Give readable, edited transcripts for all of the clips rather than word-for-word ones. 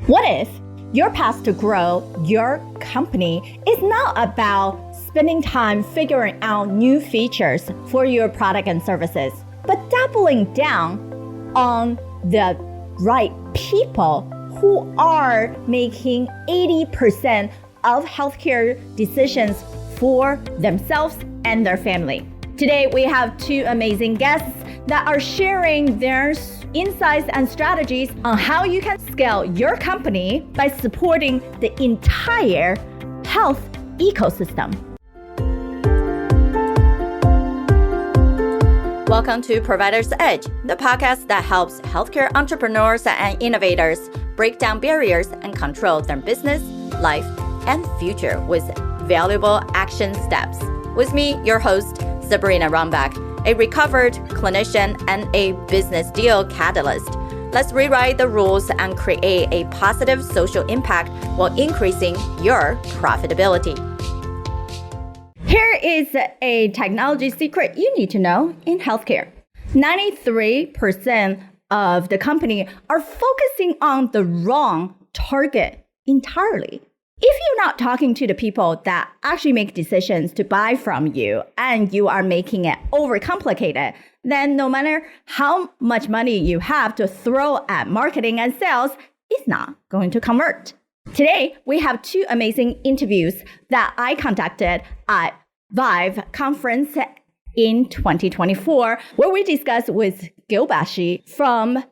What if your path to grow your company is not about spending time figuring out new features for your product and services, but doubling down on the right people who are making 80% of healthcare decisions for themselves and their family? Today, we have two amazing guests that are sharing their insights and strategies on how you can scale your company by supporting the entire health ecosystem. Welcome to Provider's Edge, the podcast that helps healthcare entrepreneurs and innovators break down barriers and control their business, life, and future with valuable action steps. With me, your host, Sabrina Runbeck, a recovered clinician and a business deal catalyst. Let's rewrite the rules and create a positive social impact while increasing your profitability. Here is a technology secret you need to know in healthcare. 93% of the company are focusing on the wrong target entirely. If you're not talking to the people that actually make decisions to buy from you and you are making it overcomplicated, then no matter how much money you have to throw at marketing and sales, it's not going to convert. Today, we have two amazing interviews that I conducted at Vive conference in 2024, where we discussed with Gil Bashe from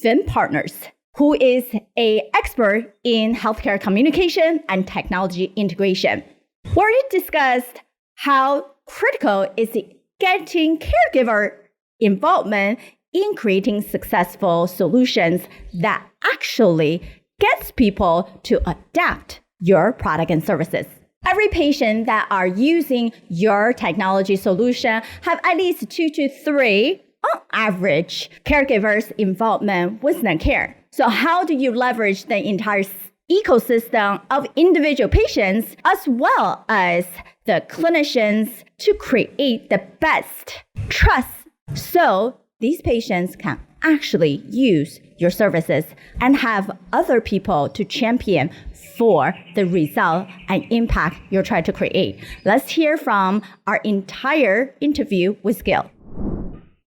Fin Partners, who is an expert in healthcare communication and technology integration, where we discussed how critical is getting caregiver involvement in creating successful solutions that actually gets people to adapt your product and services. Every patient that are using your technology solution have at least 2 to 3, on average, caregivers involvement with their care. So how do you leverage the entire ecosystem of individual patients as well as the clinicians to create the best trust so these patients can actually use your services and have other people to champion for the result and impact you're trying to create? Let's hear from our entire interview with Gil.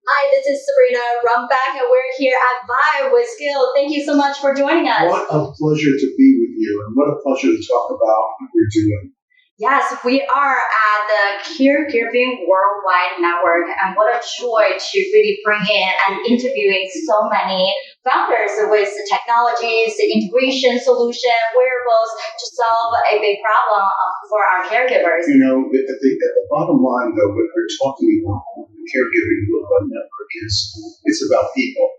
Hi, this is Sabrina Runbeck, and we're here at Vive with Gil. Thank you so much for joining us. What a pleasure to be with you, and what a pleasure to talk about what you're doing. Yes, we are at the Caregiving Worldwide Network, and what a joy to really bring in and interviewing so many founders with the technologies, the integration solution, wearables to solve a big problem for our caregivers. You know, at the bottom line, though, what we're talking about the Caregiving Worldwide Network it's about people.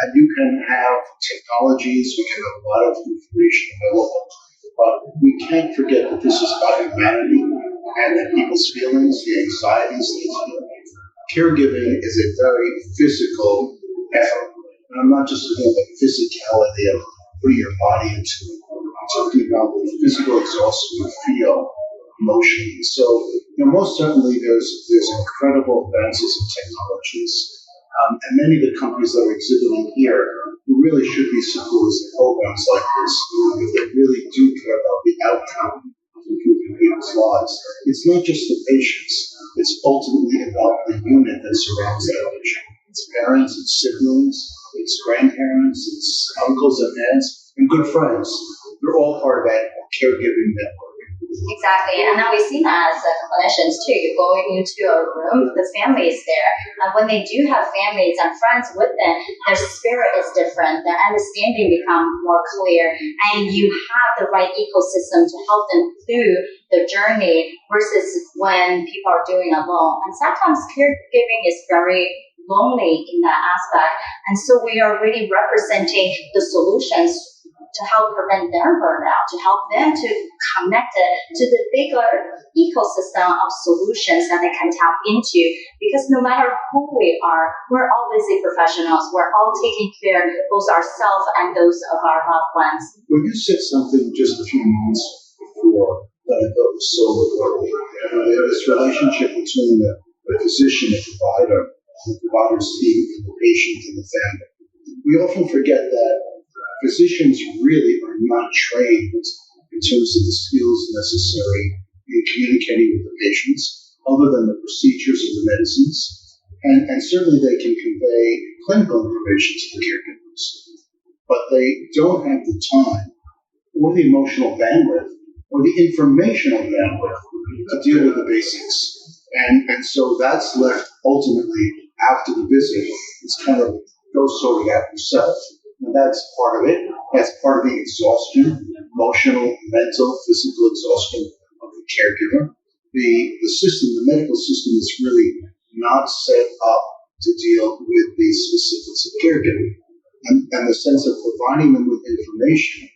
And you can have technologies, you can have a lot of information available, but we can't forget that this is about humanity and the people's feelings, the anxieties, the feelings. Caregiving is a very physical effort. And I'm not just talking about the physicality of putting your body into it. I'm talking about the physical exhaustion you feel, emotion. So, most certainly there's incredible advances in technologies. And many of the companies that are exhibiting here who really should be supporting programs like this, if they really do care about the outcome of improving people's lives. It's not just the patients, it's ultimately about the unit that surrounds that patient. It's parents, it's siblings, it's grandparents, it's uncles and aunts, and good friends. They're all part of that caregiving network. Exactly, and now we've seen that as clinicians too. You're going into a room, the family is there, and when they do have families and friends with them, their spirit is different, their understanding becomes more clear, and you have the right ecosystem to help them through the journey versus when people are doing it alone. And sometimes caregiving is very lonely in that aspect, and so we are really representing the solutions to help prevent their burnout, to help them to connect it to the bigger ecosystem of solutions that they can tap into. Because no matter who we are, we're all busy professionals. We're all taking care of both ourselves and those of our loved ones. Well, you said something just a few moments before that I thought was so important. There's this relationship between the physician, the provider's team, and the patient and the family. We often forget that physicians really are not trained in terms of the skills necessary in communicating with the patients, other than the procedures of the medicines. And certainly they can convey clinical information to the caregivers, but they don't have the time or the emotional bandwidth or the informational bandwidth to deal with the basics. And so that's left ultimately after the visit. It's kind of go sort it out yourself. And that's part of it. That's part of the exhaustion, emotional, mental, physical exhaustion of the caregiver. The system, the medical system is really not set up to deal with the specifics of caregiving. And the sense of providing them with information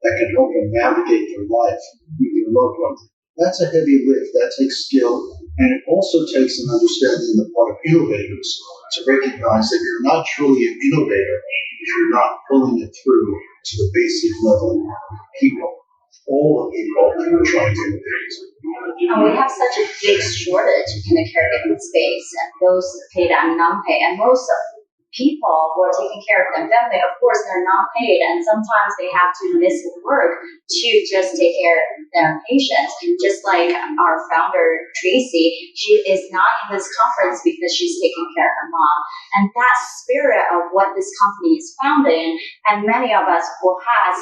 that can help them navigate their life with their loved one. That's a heavy lift. That takes skill. And it also takes an understanding on the part of innovators to recognize that you're not truly an innovator if you're not pulling it through to the basic level of people, all the people that you're trying to innovate. And we have such a big shortage in the caregiving space, those paid and non-paid, and most of people who are taking care of their family, of course, they're not paid, and sometimes they have to miss work to just take care of their patients. Just like our founder, Tracy, she is not in this conference because she's taking care of her mom. And that spirit of what this company is founded in, and many of us who has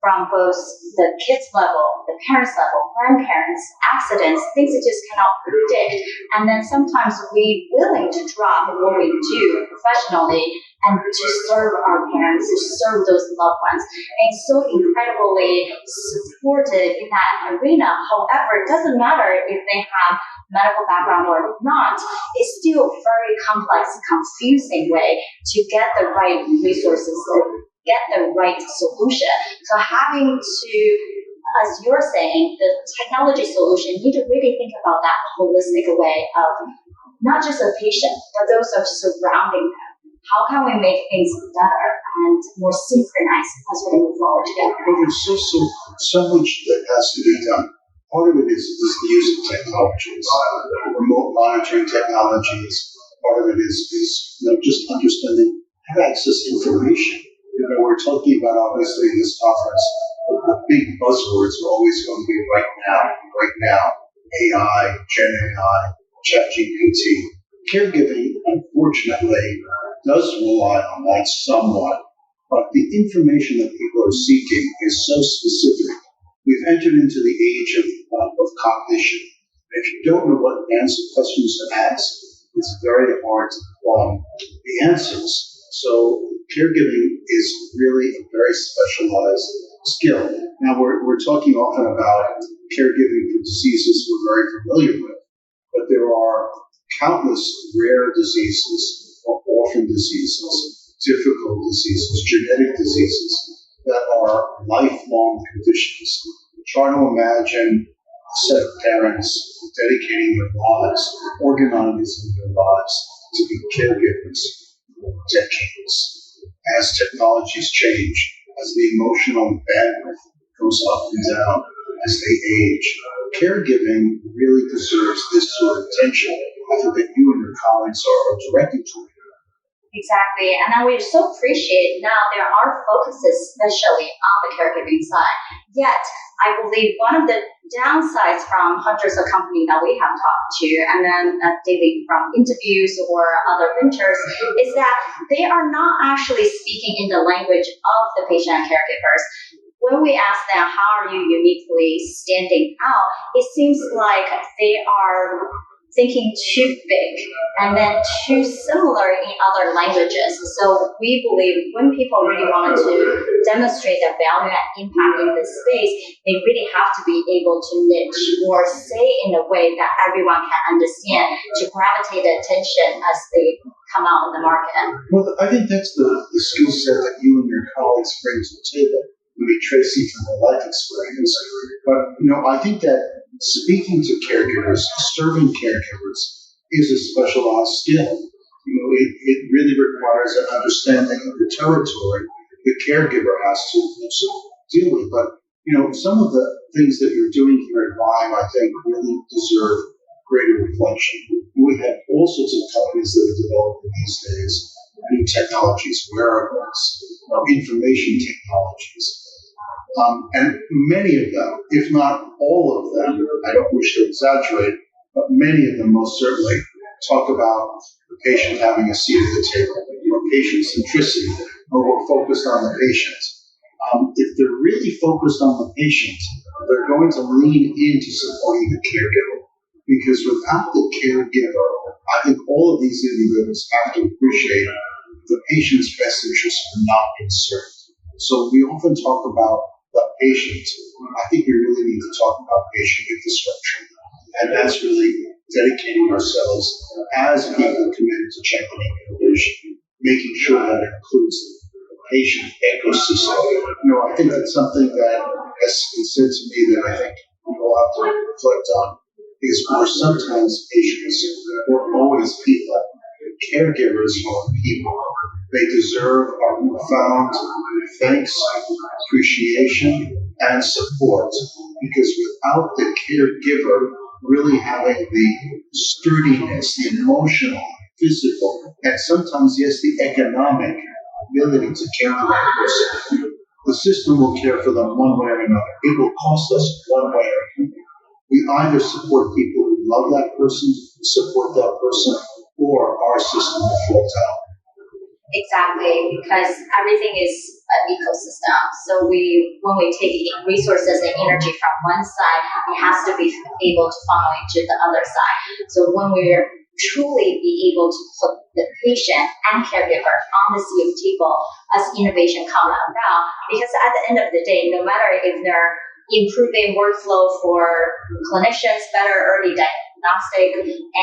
from both the kids level, the parents level, grandparents, accidents, things that just cannot predict. And then sometimes we willing to drop what we do professionally and to serve our parents, to serve those loved ones. And so incredibly supported in that arena. However, it doesn't matter if they have medical background or not, it's still a very complex, confusing way to get the right resources, get the right solution. So having to, as you're saying, the technology solution, you need to really think about that holistic way of not just a patient, but those are surrounding them. How can we make things better and more synchronized as we move forward together? Well, there's so much that has to be done. Part of it is the use of technologies, remote monitoring technologies. Part of it is just understanding how to access information. We're talking about, obviously, in this conference, the big buzzwords are always going to be right now, AI, Gen AI, ChatGPT. Caregiving, unfortunately, does rely on that somewhat, but the information that people are seeking is so specific. We've entered into the age of cognition. If you don't know what questions to ask, it's very hard to plumb the answers. So caregiving is really a very specialized skill. Now, we're talking often about caregiving for diseases we're very familiar with, but there are countless rare diseases or orphan diseases, difficult diseases, genetic diseases that are lifelong conditions. Try to imagine a set of parents dedicating their lives, organizing their lives to be caregivers for decades. As technologies change, as the emotional bandwidth goes up and down, as they age, caregiving really deserves this sort of attention. I think that you and your colleagues are directing toward it. Exactly. And then we so appreciate now there are focuses, especially on the caregiving side. Yet, I believe one of the downsides from hundreds of companies that we have talked to, and then daily from interviews or other ventures, is that they are not actually speaking in the language of the patient and caregivers. When we ask them, how are you uniquely standing out, it seems like they are thinking too big and then too similar in other languages. So we believe when people really wanted to demonstrate their value and impact in this space, they really have to be able to niche or say in a way that everyone can understand to gravitate the attention as they come out in the market. Well, I think that's the skill set that you and your colleagues bring to the table. I mean, Tracy from the life experience. But, I think that speaking to caregivers, serving caregivers, is a specialized skill. It really requires an understanding of the territory the caregiver has to also deal with. But, some of the things that you're doing here at Vime, I think, really deserve greater reflection. We have all sorts of companies that are developing these days, new technologies, wearables, information technologies. And many of them, if not all of them, I don't wish to exaggerate, but many of them most certainly talk about the patient having a seat at the table, or patient centricity, or we're focused on the patient. If they're really focused on the patient, they're going to lean into supporting the caregiver. Because without the caregiver, I think all of these individuals have to appreciate the patient's best interests are not being served. So we often talk about the patient. I think we really need to talk about patient infrastructure. And that's really dedicating ourselves as people committed to championing innovation, making sure that it includes the patient ecosystem. I think that's something that has been said to me that I think we all have to reflect on, is we're sometimes patients, we're always people. Caregivers are people. They deserve our profound thanks, appreciation, and support. Because without the caregiver really having the sturdiness, the emotional, physical, and sometimes, yes, the economic ability to care for that person, the system will care for them one way or another. It will cost us one way or another. We either support people who love that person, support that person, or our system will fall down. Exactly, because everything is an ecosystem. So when we take resources and energy from one side, it has to be able to funnel into the other side. So when we're truly be able to put the patient and caregiver on the same table as innovation come about, because at the end of the day, no matter if they're improving workflow for clinicians, better early diagnostic,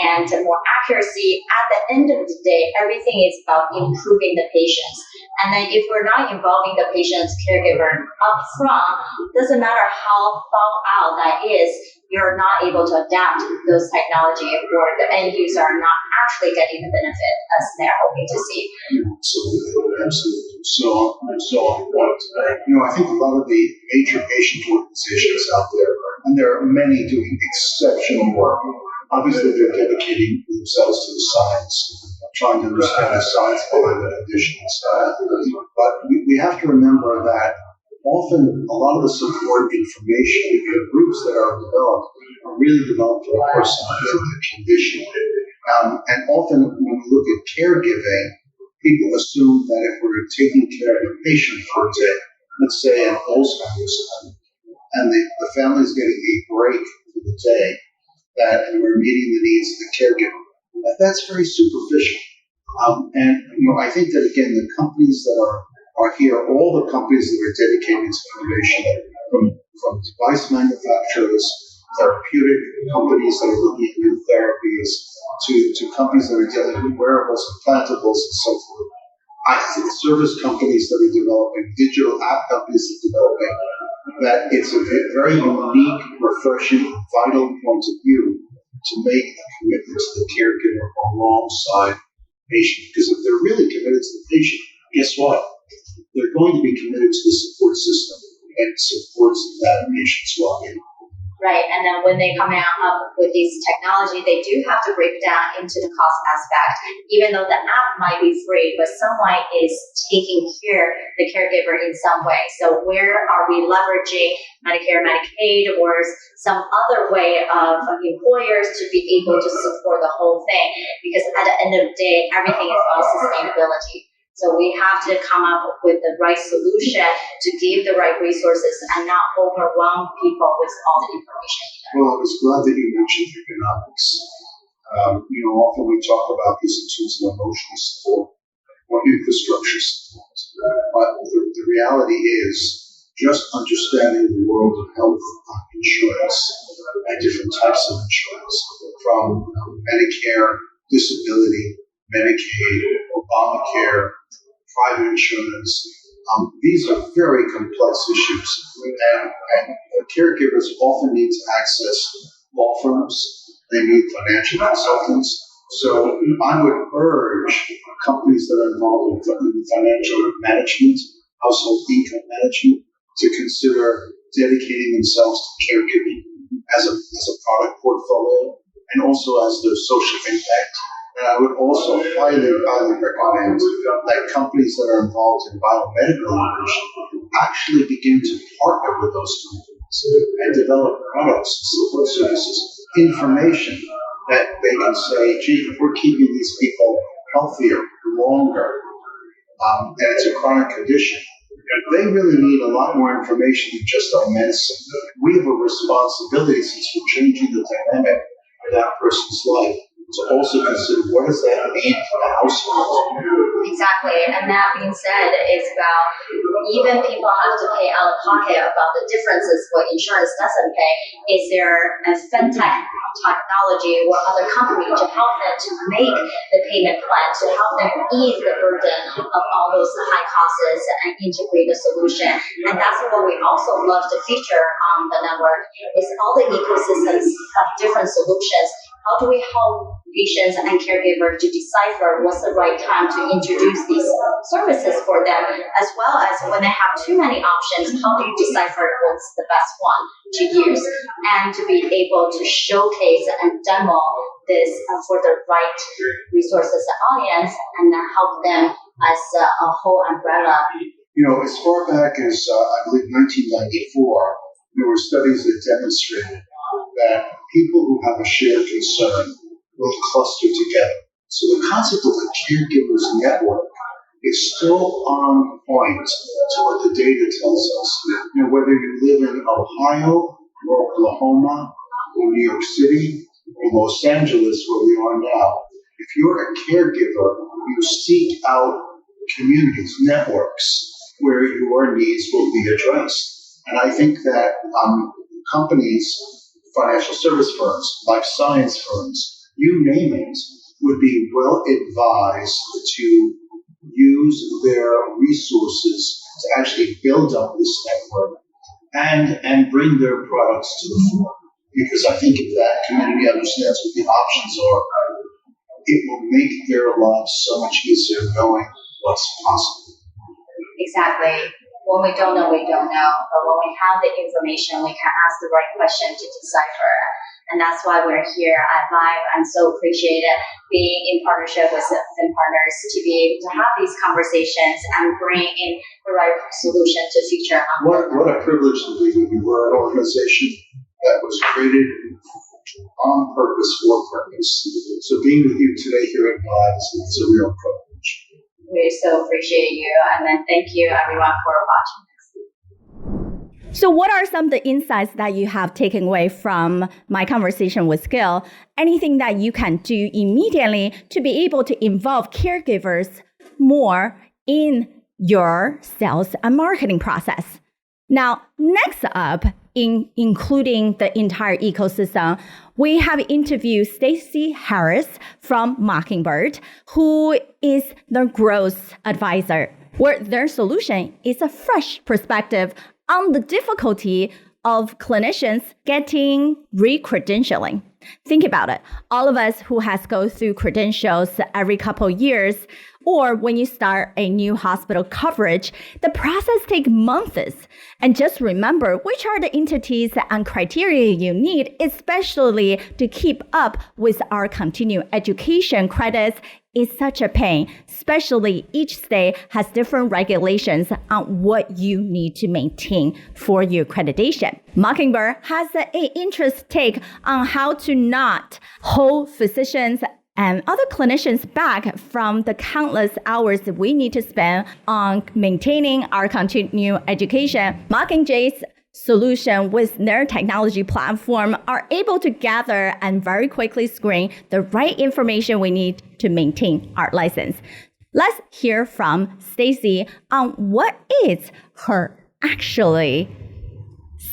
and more accuracy, at the end of the day, everything is about improving the patients. And then if we're not involving the patient's caregiver up front, doesn't matter how thought out that is, you're not able to adapt those technology, or the end user are not actually getting the benefit as they're hoping to see. Absolutely. So on point. I think a lot of the major patient organizations out there, and there are many doing exceptional work. Obviously, they're dedicating themselves to the science, trying to understand the science behind the conditions. But we have to remember that often a lot of the support information and groups that are developed are really developed for a person with the condition. And often when we look at caregiving, people assume that if we're taking care of a patient for a day, let's say an Alzheimer's, and the family is getting a break for the day, that we're meeting the needs of the caregiver. That's very superficial. And I think that, again, the companies that are here, all the companies that are dedicated to innovation, from device manufacturers, therapeutic companies that are looking at new therapies, to companies that are dealing with wearables, implantables, and so forth. I think service companies that are developing, digital app companies that are developing, that it's a very unique, refreshing, vital point of view to make a commitment to the caregiver alongside the patient. Because if they're really committed to the patient, guess what? They're going to be committed to the support system and supports that patient's well-being. Right, and then when they come up with these technology, they do have to break down into the cost aspect. Even though the app might be free, but someone is taking care of the caregiver in some way. So where are we leveraging Medicare, Medicaid, or some other way of employers to be able to support the whole thing? Because at the end of the day, everything is about sustainability. So we have to come up with the right solution to give the right resources and not overwhelm people with all the information. Well, I was glad that you mentioned economics. Often we talk about this in terms of emotional support or infrastructure support. But the reality is just understanding the world of health insurance and different types of insurance, from Medicare, disability, Medicaid, Obamacare, private insurance. These are very complex issues, and caregivers often need to access law firms. They need financial consultants. So I would urge companies that are involved in financial management, household income management, to consider dedicating themselves to caregiving as a product portfolio, and also as their social impact And I would also highly, highly recommend that companies that are involved in biomedical innovation actually begin to partner with those companies and develop products and support services, information that they can say, gee, if we're keeping these people healthier, longer, and it's a chronic condition, they really need a lot more information than just our medicine. We have a responsibility, since we're changing the dynamic of that person's life, to also consider what does that mean for the household. Exactly, and that being said, it's about even people have to pay out of pocket about the differences what insurance doesn't pay. Is there a fintech technology or other company to help them to make the payment plan, to help them ease the burden of all those high costs and integrate a solution? And that's what we also love to feature on the network, is all the ecosystems of different solutions. How do we help patients and caregivers to decipher what's the right time to introduce these services for them, as well as when they have too many options, how do you decipher what's the best one to use, and to be able to showcase and demo this for the right resources and audience, and then help them as a whole umbrella. You know, as far back as, I believe, 1994, there were studies that demonstrated that people who have a shared concern will cluster together. So the concept of a caregiver's network is still on point to what the data tells us. You know, whether you live in Ohio or Oklahoma or New York City or Los Angeles, where we are now, if you're a caregiver, you seek out communities, networks, where your needs will be addressed. And I think that companies, financial service firms, life science firms, you name it, would be well advised to use their resources to actually build up this network and bring their products to the fore. Because I think if that community understands what the options are, it will make their lives so much easier knowing what's possible. Exactly. When we don't know, we don't know. But when we have the information, we can ask the right question to decipher. And that's why we're here at Vibe. I'm so appreciated being in partnership with Fin Partners to be able to have these conversations and bring in the right solution to feature. What a privilege to be with you. We're an organization that was created on purpose, for purpose. So being with you today here at Vibe is a real privilege. We so appreciate you, and then thank you everyone for watching. So what are some of the insights that you have taken away from my conversation with Gil? Anything that you can do immediately to be able to involve caregivers more in your sales and marketing process? Now, next up, in including the entire ecosystem, we have interviewed Stacy Harris from Mocingbird, who is the growth advisor, where their solution is a fresh perspective on the difficulty of clinicians getting re-credentialing. Think about it. All of us who has go through credentials every couple of years, or when you start a new hospital coverage, the process takes months. And just remember which are the entities and criteria you need, especially to keep up with our continuing education credits, is such a pain, especially each state has different regulations on what you need to maintain for your accreditation. Mocingbird has an interest take on how to not hold physicians and other clinicians back from the countless hours that we need to spend on maintaining our continuing education. Mocingbrd's solution with their technology platform are able to gather and very quickly screen the right information we need to maintain our license. Let's hear from Stacy on what is her actually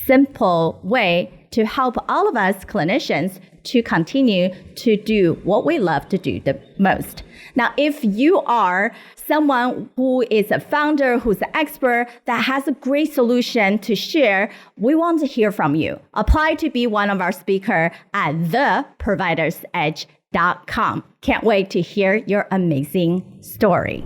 simple way to help all of us clinicians to continue to do what we love to do the most. Now, if you are someone who is a founder, who's an expert, that has a great solution to share, we want to hear from you. Apply to be one of our speakers at theprovidersedge.com. Can't wait to hear your amazing story.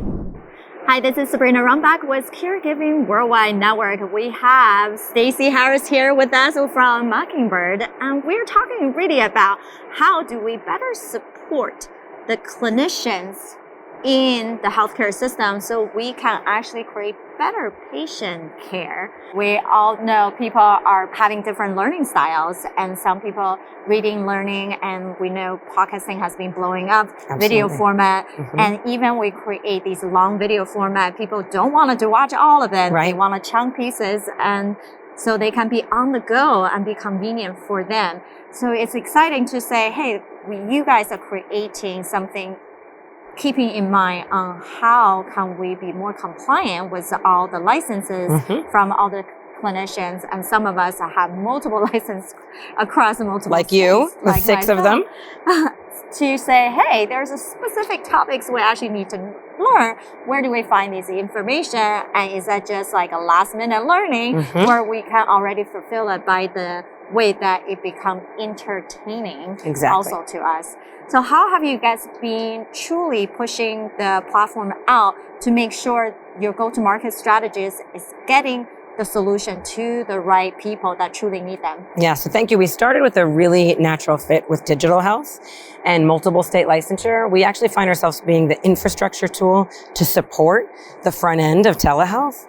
Hi, this is Sabrina Runbeck with Caregiving Worldwide Network. We have Stacy Harris here with us from Mocingbird, and we're talking really about how do we better support the clinicians in the healthcare system so we can actually create better patient care. We all know people are having different learning styles, and some people reading, learning, and we know podcasting has been blowing up, video format, and even we create these long video format. People don't want to watch all of it. They want to chunk pieces, and so they can be on the go and be convenient for them. So it's exciting to say, hey, you guys are creating something keeping in mind on how can we be more compliant with all the licenses from all the clinicians, and some of us have multiple licenses across multiple like states, you, with like 6 of them, to say, hey, there's a specific topics we actually need to learn. Where do we find this information? And is that just like a last minute learning, or we can already fulfill it by the way that it becomes entertaining also to us? So how have you guys been truly pushing the platform out to make sure your go-to-market strategist is getting the solution to the right people that truly need them? Yeah, so thank you. We started with a really natural fit with digital health and multiple state licensure. We actually find ourselves being the infrastructure tool to support the front end of telehealth.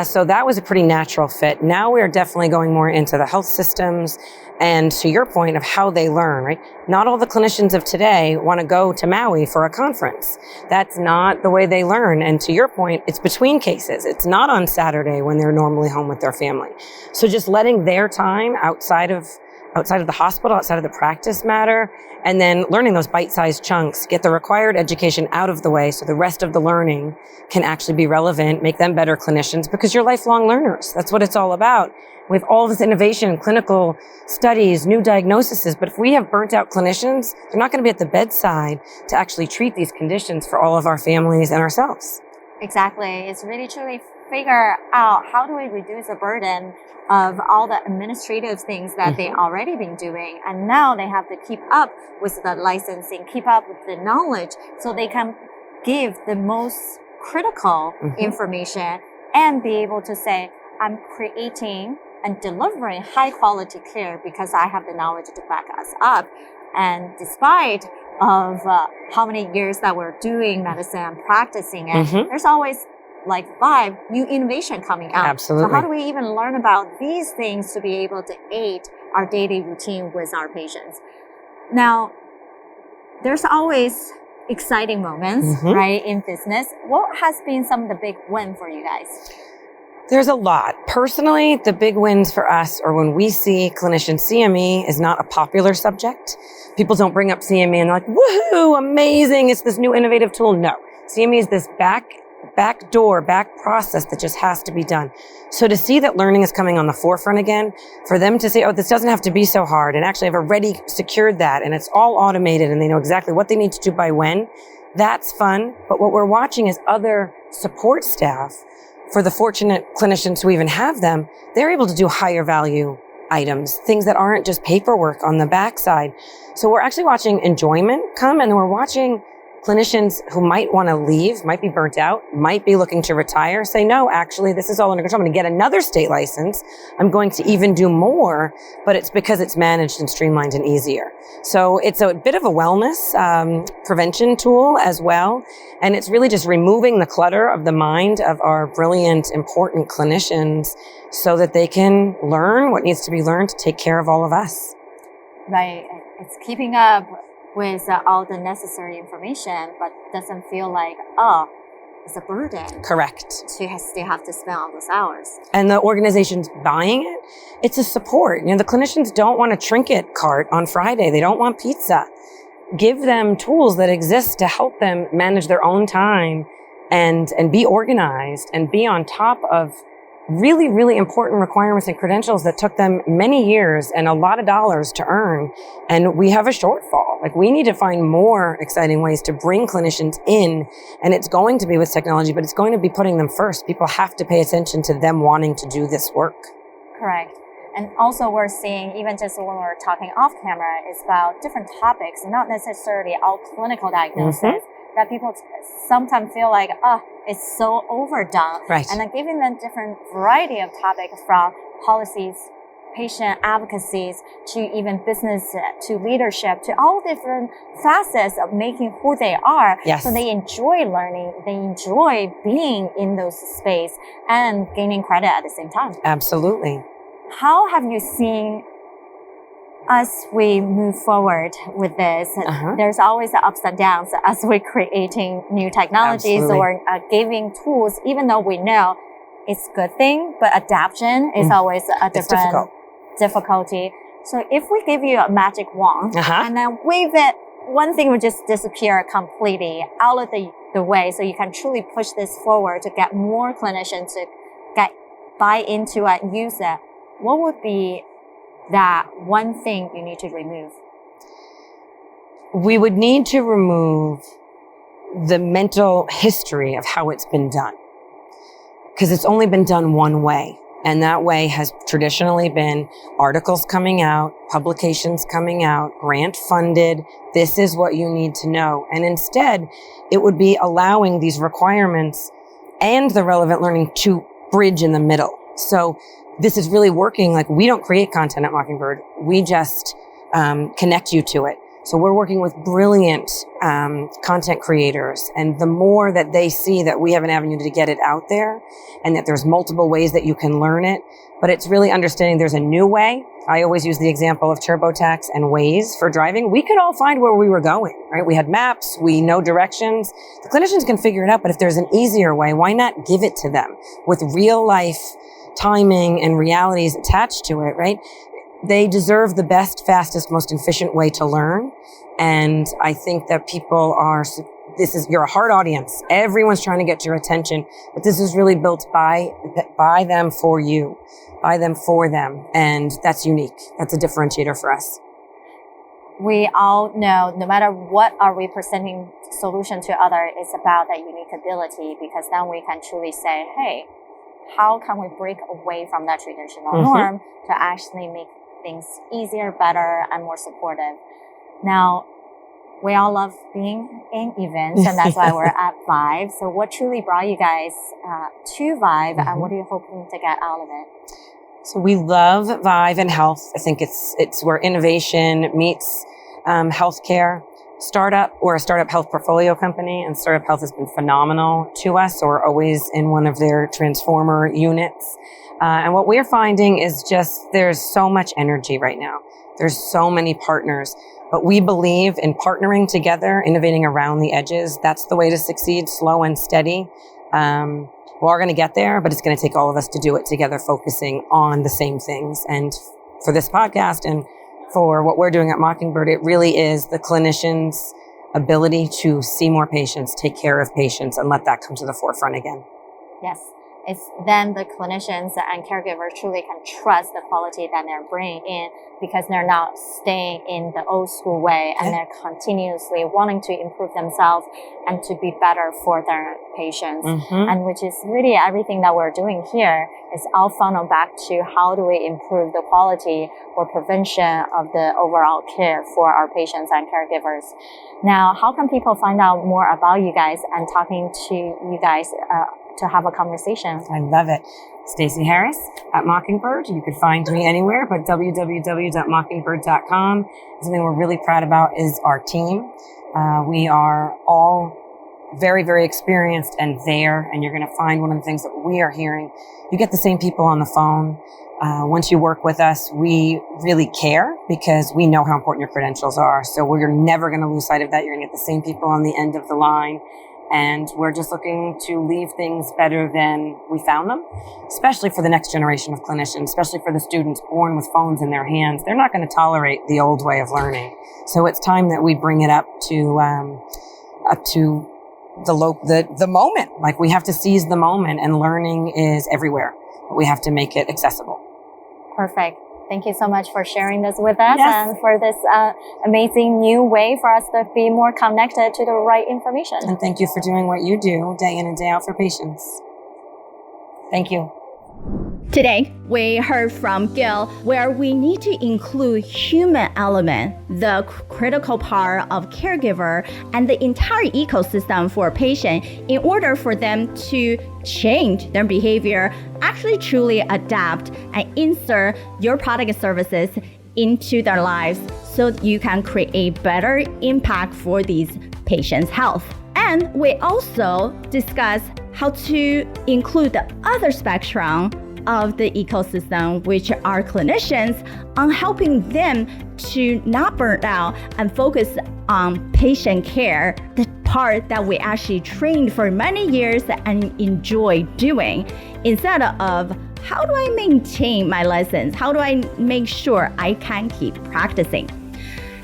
So that was a pretty natural fit. Now we are definitely going more into the health systems and to your point of how they learn, right? Not all the clinicians of today want to go to Maui for a conference. That's not the way they learn. And to your point, it's between cases. It's not on Saturday when they're normally home with their family. So just letting their time outside of the hospital, outside of the practice matter, and then learning those bite-sized chunks, get the required education out of the way so the rest of the learning can actually be relevant, make them better clinicians, because you're lifelong learners. That's what it's all about. We have all this innovation, clinical studies, new diagnoses, but if we have burnt out clinicians, they're not going to be at the bedside to actually treat these conditions for all of our families and ourselves. Exactly. It's really truly figure out how do we reduce the burden of all the administrative things that they already been doing, and now they have to keep up with the licensing, keep up with the knowledge, so they can give the most critical information and be able to say, I'm creating and delivering high quality care because I have the knowledge to back us up. And despite of how many years that we're doing medicine and practicing it, there's always like 5 new innovation coming out. Absolutely. So how do we even learn about these things to be able to aid our daily routine with our patients? Now, there's always exciting moments, right, in business. What has been some of the big win for you guys? There's a lot. Personally, the big wins for us are when we see clinician CME is not a popular subject. People don't bring up CME and they're like, woohoo, amazing, it's this new innovative tool. No, CME is this back process that just has to be done. So to see that learning is coming on the forefront again, for them to say, oh, this doesn't have to be so hard, and actually have already secured that, and it's all automated, and they know exactly what they need to do by when, that's fun. But what we're watching is other support staff, for the fortunate clinicians who even have them, they're able to do higher value items, things that aren't just paperwork on the backside. So we're actually watching enjoyment come, and we're watching clinicians who might want to leave, might be burnt out, might be looking to retire, say, no, actually, this is all under control. I'm going to get another state license. I'm going to even do more, but it's because it's managed and streamlined and easier. So it's a bit of a wellness prevention tool as well. And it's really just removing the clutter of the mind of our brilliant, important clinicians so that they can learn what needs to be learned to take care of all of us. Right. It's keeping up with all the necessary information, but doesn't feel like, oh, it's a burden. Correct. To still have to spend all those hours. And the organization's buying it, it's a support. You know, the clinicians don't want a trinket cart on Friday. They don't want pizza. Give them tools that exist to help them manage their own time and be organized and be on top of really, really important requirements and credentials that took them many years and a lot of dollars to earn. And we have a shortfall. Like, we need to find more exciting ways to bring clinicians in. And it's going to be with technology, but it's going to be putting them first. People have to pay attention to them wanting to do this work. Correct. And also we're seeing, even just when we're talking off camera, is about different topics, not necessarily all clinical diagnosis, that people sometimes feel like, oh, it's so overdone. Right. And then giving them different variety of topics from policies patient advocacies, to even business, to leadership, to all different facets of making who they are. Yes. So they enjoy learning, they enjoy being in those space and gaining credit at the same time. Absolutely. How have you seen as we move forward with this? There's always the ups and downs as we're creating new technologies or giving tools, even though we know it's a good thing, but adaptation is always a different difficulty. So if we give you a magic wand and then wave it, one thing would just disappear completely out of the way, so you can truly push this forward to get more clinicians to buy into it and use it. What would be that one thing you need to remove? We would need to remove the mental history of how it's been done, because it's only been done one way. And that way has traditionally been articles coming out, publications coming out, grant funded. This is what you need to know. And instead, it would be allowing these requirements and the relevant learning to bridge in the middle. So this is really working. Like, we don't create content at Mocingbird. We just connect you to it. So we're working with brilliant content creators. And the more that they see that we have an avenue to get it out there and that there's multiple ways that you can learn it, but it's really understanding there's a new way. I always use the example of TurboTax and Waze for driving. We could all find where we were going, right? We had maps, we know directions. The clinicians can figure it out, but if there's an easier way, why not give it to them with real life timing and realities attached to it, right? They deserve the best, fastest, most efficient way to learn. And I think that people you're a hard audience. Everyone's trying to get your attention, but this is really built by them for you, by them for them. And that's unique. That's a differentiator for us. We all know no matter what are we presenting solution to other, it's about that unique ability, because then we can truly say, hey, how can we break away from that traditional norm to actually make things easier, better, and more supportive? Now, we all love being in events, and that's why we're at Vive. So what truly brought you guys to Vive, and what are you hoping to get out of it? So we love Vive and health. I think it's where innovation meets healthcare. We're a startup health portfolio company, and startup health has been phenomenal to us. So we're always in one of their transformer units. And what we're finding is just there's so much energy right now. There's so many partners, but we believe in partnering together, innovating around the edges. That's the way to succeed, slow and steady. We are going to get there, but it's going to take all of us to do it together, focusing on the same things. And for this podcast and for what we're doing at Mocingbird, it really is the clinicians' ability to see more patients, take care of patients, and let that come to the forefront again. Yes. It's then the clinicians and caregivers truly can trust the quality that they're bringing in, because they're not staying in the old school way, and they're continuously wanting to improve themselves and to be better for their patients. And which is really everything that we're doing here is all funneled back to how do we improve the quality or prevention of the overall care for our patients and caregivers. Now, how can people find out more about you guys and talking to you guys to have a conversation? I love it. Stacy Harris at Mocingbird. You could find me anywhere, but www.mockingbird.com. Something we're really proud about is our team. We are all very, very experienced and there, and you're going to find one of the things that we are hearing. You get the same people on the phone. Once you work with us, we really care because we know how important your credentials are. So we're never going to lose sight of that. You're going to get the same people on the end of the line. And we're just looking to leave things better than we found them, especially for the next generation of clinicians, especially for the students born with phones in their hands. They're not going to tolerate the old way of learning. So it's time that we bring it up to the moment. Like, we have to seize the moment, and learning is everywhere. But we have to make it accessible. Perfect. Thank you so much for sharing this with us and for this amazing new way for us to be more connected to the right information. And thank you for doing what you do day in and day out for patients. Thank you. Today, we heard from Gil where we need to include human element, the critical part of caregiver, and the entire ecosystem for a patient in order for them to change their behavior, actually truly adapt and insert your product and services into their lives so you can create a better impact for these patients' health. And we also discuss how to include the other spectrum of the ecosystem, which are clinicians, on helping them to not burn out and focus on patient care, the part that we actually trained for many years and enjoy doing, instead of how do I maintain my lessons? How do I make sure I can keep practicing?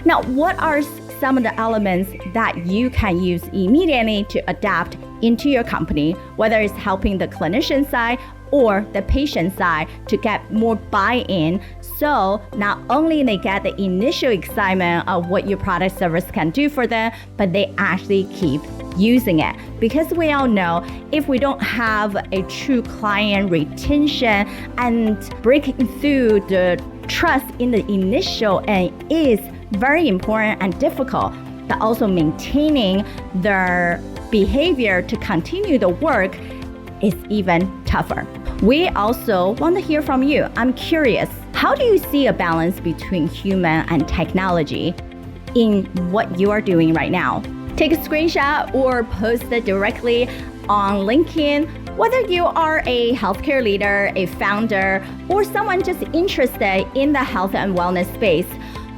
Now, what are some of the elements that you can use immediately to adapt into your company, whether it's helping the clinician side or the patient side to get more buy-in, so not only they get the initial excitement of what your product service can do for them, but they actually keep using it. Because we all know if we don't have a true client retention and breaking through the trust in the initial end is very important and difficult, but also maintaining their behavior to continue the work is even tougher. We also want to hear from you. I'm curious, how do you see a balance between human and technology in what you are doing right now? Take a screenshot or post it directly on LinkedIn. Whether you are a healthcare leader, a founder, or someone just interested in the health and wellness space,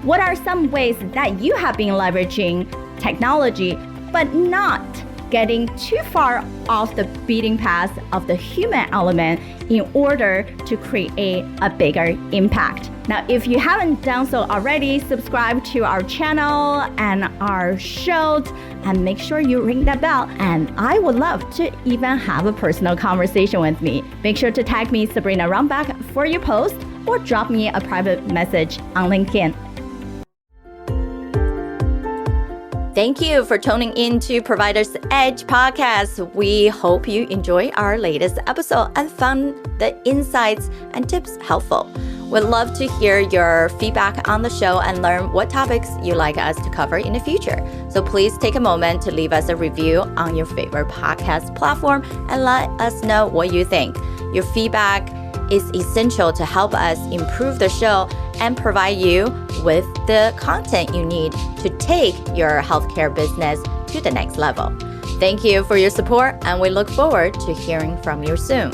what are some ways that you have been leveraging technology but not getting too far off the beating path of the human element in order to create a bigger impact? Now, if you haven't done so already, subscribe to our channel and our shows and make sure you ring that bell. And I would love to even have a personal conversation with me. Make sure to tag me, Sabrina Runbeck, for your post or drop me a private message on LinkedIn. Thank you for tuning in to Provider's Edge podcast. We hope you enjoy our latest episode and found the insights and tips helpful. We'd love to hear your feedback on the show and learn what topics you'd like us to cover in the future. So please take a moment to leave us a review on your favorite podcast platform and let us know what you think. Your feedback is essential to help us improve the show and provide you with the content you need to take your healthcare business to the next level. Thank you for your support, and we look forward to hearing from you soon.